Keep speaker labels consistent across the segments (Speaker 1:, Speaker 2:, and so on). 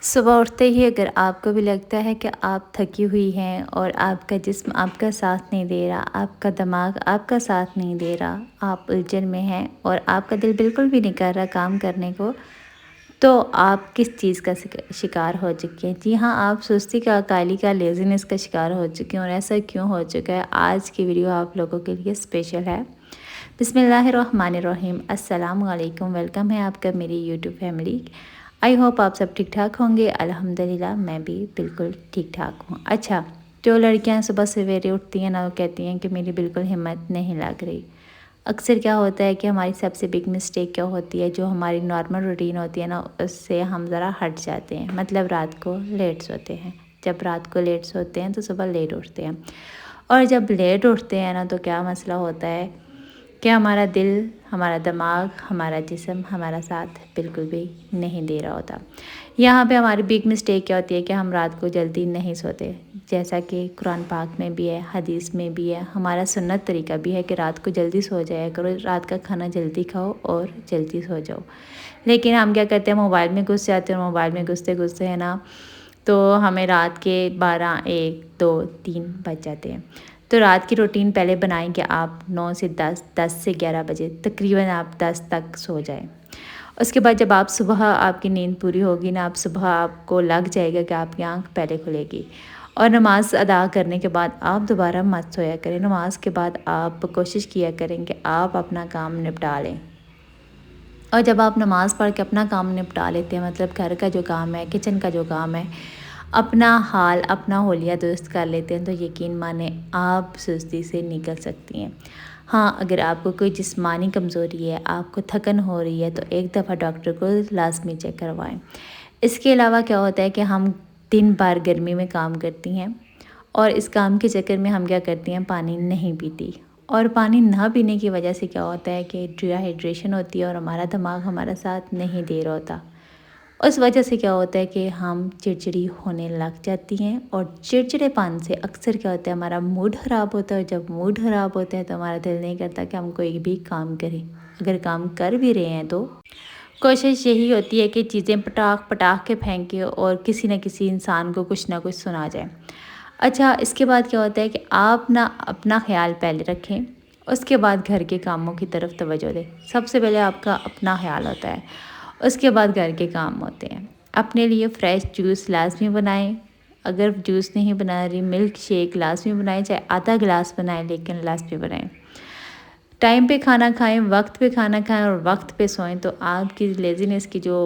Speaker 1: صبح اٹھتے ہی اگر آپ کو بھی لگتا ہے کہ آپ تھکی ہوئی ہیں اور آپ کا جسم آپ کا ساتھ نہیں دے رہا، آپ کا دماغ آپ کا ساتھ نہیں دے رہا، آپ الجھن میں ہیں اور آپ کا دل بالکل بھی نہیں کر رہا کام کرنے کو، تو آپ کس چیز کا شکار ہو چکے ہیں؟ جی ہاں، آپ سستی کا، کالی کا، لیزینس کا شکار ہو چکے ہیں۔ اور ایسا کیوں ہو چکا ہے؟ آج کی ویڈیو آپ لوگوں کے لیے اسپیشل ہے۔ بسم اللہ الرحمن الرحیم۔ السلام علیکم، ویلکم ہے آپ کا میری یوٹیوب فیملی۔ آئی ہوپ آپ سب ٹھیک ٹھاک ہوں گے۔ الحمدللہ میں بھی بالکل ٹھیک ٹھاک ہوں۔ اچھا، جو لڑکیاں صبح سویرے اٹھتی ہیں نا، وہ کہتی ہیں کہ میری بالکل ہمت نہیں لگ رہی۔ اکثر کیا ہوتا ہے کہ ہماری سب سے بگ مسٹیک کیا ہوتی ہے، جو ہماری نارمل روٹین ہوتی ہے نا، اس سے ہم ذرا ہٹ جاتے ہیں۔ مطلب رات کو لیٹ سوتے ہیں۔ جب رات کو لیٹ سوتے ہیں تو صبح لیٹ اٹھتے ہیں، اور جب لیٹ اٹھتے ہیں نا تو کیا مسئلہ ہوتا ہے کہ ہمارا دل، ہمارا دماغ، ہمارا جسم ہمارا ساتھ بالکل بھی نہیں دے رہا ہوتا۔ یہاں پہ ہماری بگ مسٹیک کیا ہوتی ہے کہ ہم رات کو جلدی نہیں سوتے، جیسا کہ قرآن پاک میں بھی ہے، حدیث میں بھی ہے، ہمارا سنت طریقہ بھی ہے کہ رات کو جلدی سو جایا کرو، رات کا کھانا جلدی کھاؤ اور جلدی سو جاؤ۔ لیکن ہم کیا کرتے ہیں، موبائل میں گھس جاتے ہیں، اور موبائل میں گھستے گھستے ہیں نا، تو ہمیں رات کے 12، 1، 2، 3 بج جاتے ہیں۔ تو رات کی روٹین پہلے بنائیں کہ آپ 9 سے 10، 10 سے 11 بجے تقریباً آپ 10 تک سو جائیں۔ اس کے بعد جب آپ صبح آپ کی نیند پوری ہوگی نا، آپ صبح آپ کو لگ جائے گا کہ آپ کی آنکھ پہلے کھلے گی، اور نماز ادا کرنے کے بعد آپ دوبارہ مت سویا کریں۔ نماز کے بعد آپ کوشش کیا کریں کہ آپ اپنا کام نپٹا لیں، اور جب آپ نماز پڑھ کے اپنا کام نپٹا لیتے ہیں، مطلب گھر کا جو کام ہے، کچن کا جو کام ہے، اپنا حال، اپنا حولیہ درست کر لیتے ہیں، تو یقین مانیں آپ سستی سے نکل سکتی ہیں۔ ہاں، اگر آپ کو کوئی جسمانی کمزوری ہے، آپ کو تھکن ہو رہی ہے، تو ایک دفعہ ڈاکٹر کو لازمی چیک کروائیں۔ اس کے علاوہ کیا ہوتا ہے کہ ہم دن بھر گرمی میں کام کرتی ہیں، اور اس کام کے چکر میں ہم کیا کرتی ہیں، پانی نہیں پیتی، اور پانی نہ پینے کی وجہ سے کیا ہوتا ہے کہ ڈی ہائیڈریشن ہوتی ہے، اور ہمارا دماغ ہمارا ساتھ نہیں دے رہا ہوتا۔ اس وجہ سے کیا ہوتا ہے کہ ہم چڑچڑی ہونے لگ جاتی ہیں، اور چڑچڑے پن سے اکثر کیا ہوتا ہے، ہمارا موڈ خراب ہوتا ہے، اور جب موڈ خراب ہوتا ہے تو ہمارا دل نہیں کرتا کہ ہم کوئی بھی کام کریں۔ اگر کام کر بھی رہے ہیں تو کوشش یہی ہوتی ہے کہ چیزیں پٹاخ پٹاخ کے پھینکیں، اور کسی نہ کسی انسان کو کچھ نہ کچھ سنا جائے۔ اچھا، اس کے بعد کیا ہوتا ہے کہ آپ نہ اپنا خیال پہلے رکھیں، اس کے بعد گھر کے کاموں کی طرف توجہ دیں۔ سب سے پہلے آپ کا اپنا خیال ہوتا ہے، اس کے بعد گھر کے کام ہوتے ہیں۔ اپنے لیے فریش جوس لازمی بنائیں۔ اگر جوس نہیں بنا رہی، ملک شیک لازمی بنائیں، چاہے آدھا گلاس بنائیں، لیکن لازمی بنائیں۔ ٹائم پہ کھانا کھائیں، وقت پہ کھانا کھائیں، اور وقت پہ سوئیں، تو آپ کی لیزینس کی جو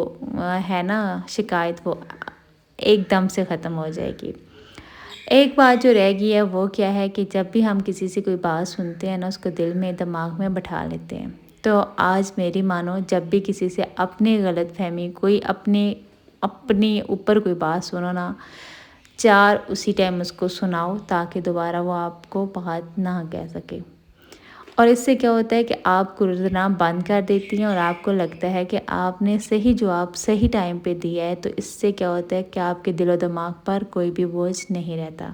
Speaker 1: ہے نا شکایت، وہ ایک دم سے ختم ہو جائے گی۔ ایک بات جو رہ گئی ہے وہ کیا ہے کہ جب بھی ہم کسی سے کوئی بات سنتے ہیں نا، اس کو دل میں، دماغ میں بٹھا لیتے ہیں۔ تو آج میری مانو، جب بھی کسی سے اپنی غلط فہمی، کوئی اپنے اوپر کوئی بات سنو نا، 4 اسی ٹائم اس کو سناؤ، تاکہ دوبارہ وہ آپ کو بات نہ کہہ سکے۔ اور اس سے کیا ہوتا ہے کہ آپ گردنا بند کر دیتی ہیں، اور آپ کو لگتا ہے کہ آپ نے صحیح جواب صحیح ٹائم پہ دیا ہے۔ تو اس سے کیا ہوتا ہے کہ آپ کے دل و دماغ پر کوئی بھی بوجھ نہیں رہتا۔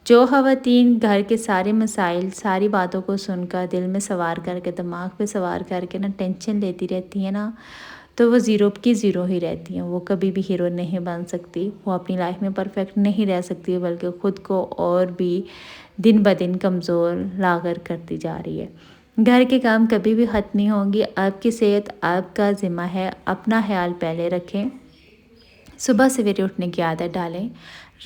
Speaker 1: جو خواتین گھر کے سارے مسائل، ساری باتوں کو سن کر، دل میں سوار کر کے، دماغ پہ سوار کر کے نا ٹینشن لیتی رہتی ہیں نا، تو وہ زیرو کی زیرو ہی رہتی ہیں۔ وہ کبھی بھی ہیرو نہیں بن سکتی، وہ اپنی لائف میں پرفیکٹ نہیں رہ سکتی، بلکہ خود کو اور بھی دن بدن کمزور لاغر کرتی جا رہی ہے۔ گھر کے کام کبھی بھی ختم نہیں ہوں گی۔ آپ کی صحت آپ کا ذمہ ہے، اپنا خیال پہلے رکھیں۔ صبح سویرے اٹھنے کی عادت ڈالیں،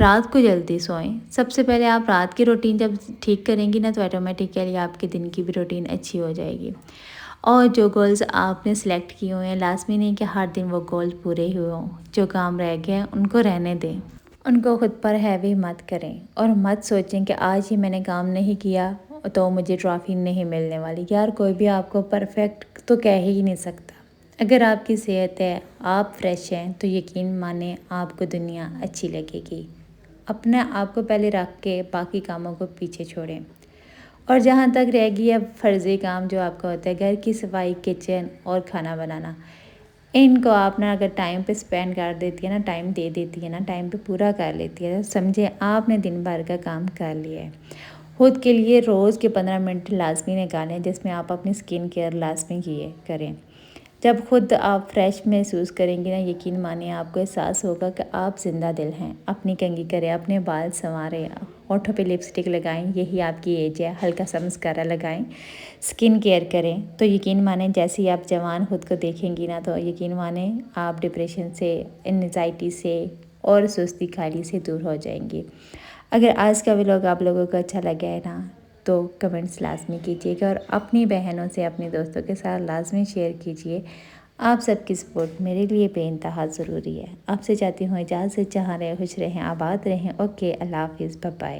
Speaker 1: رات کو جلدی سوئیں۔ سب سے پہلے آپ رات کی روٹین جب ٹھیک کریں گی نا، تو آٹومیٹیکلی آپ کے دن کی بھی روٹین اچھی ہو جائے گی۔ اور جو گولز آپ نے سلیکٹ کیے ہوئے ہیں، لازمی نہیں کہ ہر دن وہ گولز پورے ہوئے ہوں۔ جو کام رہ گئے ہیں ان کو رہنے دیں، ان کو خود پر ہیوی مت کریں، اور مت سوچیں کہ آج ہی میں نے کام نہیں کیا تو مجھے ٹرافی نہیں ملنے والی۔ یار، کوئی بھی آپ کو پرفیکٹ تو کہہ ہی نہیں سکتا۔ اگر آپ کی صحت ہے، آپ فریش ہیں، تو یقین مانیں آپ کو دنیا اچھی لگے گی۔ اپنے آپ کو پہلے رکھ کے باقی کاموں کو پیچھے چھوڑیں۔ اور جہاں تک رہ گئی ہے فرضی کام جو آپ کا ہوتا ہے، گھر کی صفائی، کچن اور کھانا بنانا، ان کو آپ نے اگر ٹائم پہ سپینڈ کر دیتی ہے نا، ٹائم دے دیتی ہے نا، ٹائم پہ پورا کر لیتی ہے، سمجھیں آپ نے دن بھر کا کام کر لیا ہے۔ خود کے لیے روز کے 15 منٹ لازمی نکالیں، جس میں آپ اپنی سکن کیئر لازمی کریں۔ جب خود آپ فریش محسوس کریں گی نا، یقین مانیں آپ کو احساس ہوگا کہ آپ زندہ دل ہیں۔ اپنی کنگھی کریں، اپنے بال سنواریں، ہونٹوں پہ لپسٹک لگائیں، یہی آپ کی ایج ہے، ہلکا سا مسکارا لگائیں، سکن کیئر کریں، تو یقین مانیں جیسے ہی آپ جوان خود کو دیکھیں گی نا، تو یقین مانیں آپ ڈپریشن سے، انزائٹی سے اور سستی خالی سے دور ہو جائیں گی۔ اگر آج کا ولاگ آپ لوگوں کو اچھا لگا ہے نا، تو کمنٹس لازمی کیجیے گا اور اپنی بہنوں سے، اپنے دوستوں کے ساتھ لازمی شیئر کیجیے۔ آپ سب کی سپورٹ میرے لیے بے انتہا ضروری ہے۔ آپ سے چاہتی ہوں اجازت، جہاں رہیں خوش رہیں، آباد رہیں۔ اوکے، اللہ حافظ، بائے بائے۔